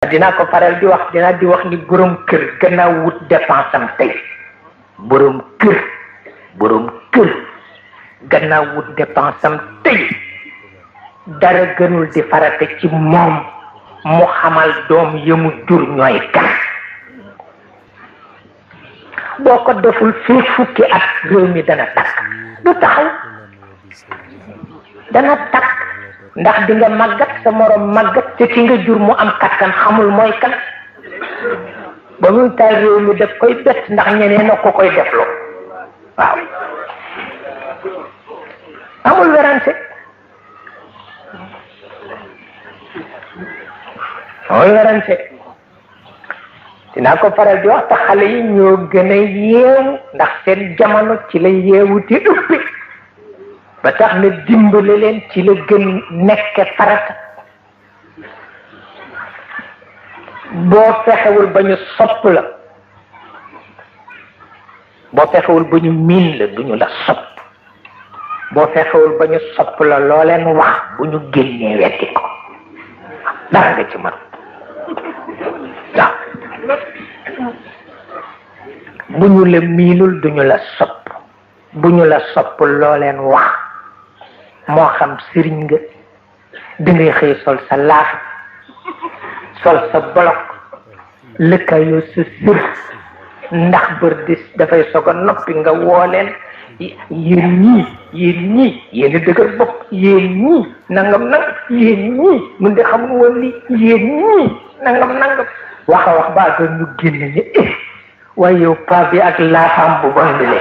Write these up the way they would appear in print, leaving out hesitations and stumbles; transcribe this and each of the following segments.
dinaa ko faral di wax ni borom kër gannaaw wut dépense am tey borom kër gannaaw wut dépense am tey dara gënul di farata ci moom mu xamal doom yëmu jur ñooy kan boo ko deful fii fukki at réew mi dana takk du taxaw dana takk ndax di nga màggat sa morom màggat te ci nga jur mu am kattan xamul mooy kan ba muy taal réew mi daf koy bett ndax ñeneen a ko koy defloo waaw amul werante dinaa ko faral di wax te xale yi ñoo gën a yeewu ndax seen jamono ci la yeewu te ëppi ba tax na dimbale leen ci la gën nekke farata boo fexewul ba ñu sopp la boo fexewul ba ñu miin la duñu la sopp boo fexewul ba ñu sopp la loo leen wax bu ñu génnee weddi ko dara nga ci mën waaw bu ñu la miinul duñu la sopp bu ñu la sopp loo leen wax moo xam sëriñ nga dangay xëy sol sa laaf sol sa bolok lëkkaayoo sa sër ndax bër di dafay soog a noppi nga woo leen yéen ñii yéen a dëgër bopp yéen ñii nangam yéen ñii mun de xam woon li yéen ñii nangam wax a wax baa doon ñu génn ni waaye yow paa bi ak laafaam bu bon bi le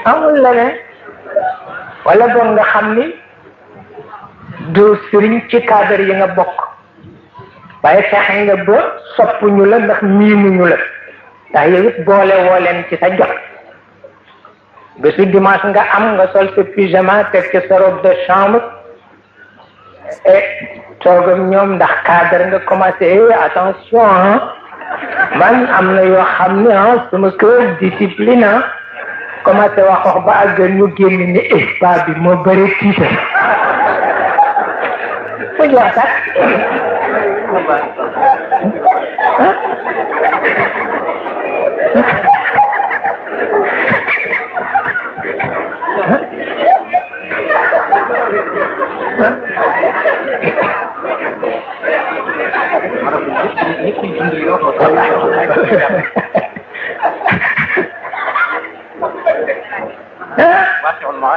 amul leneen wala boog nga xam ni doo sëriñ ci cadre yi nga bokk waaye fexe nga ba soppuñu la ndax miinuñu la ndax yow it boole woo leen ci sa jot bésu dimanche nga am nga sol sa pyjama teg ci sa robe de chambre et toogam ñoom ndax cadre nga commencé attention man am na yoo xam ne sama kër discipline commencé wax ba àgg ñu génn ni ba bi moo bëri tiital fu ñu wax sax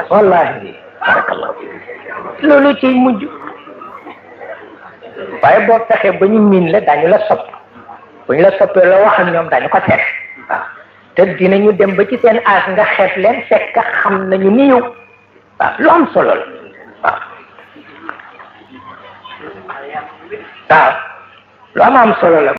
wallahi barakallah loolu ciy mujj waaye boo fexee ba ñu miin la dañu la sopp bu ñu la soppee la wax ak ñoom dañu ko seet waaw te dinañu dem ba ci seen aas nga xeet leen fekk xam nañu ni yow waaw lu am solo la waaw lu am solo la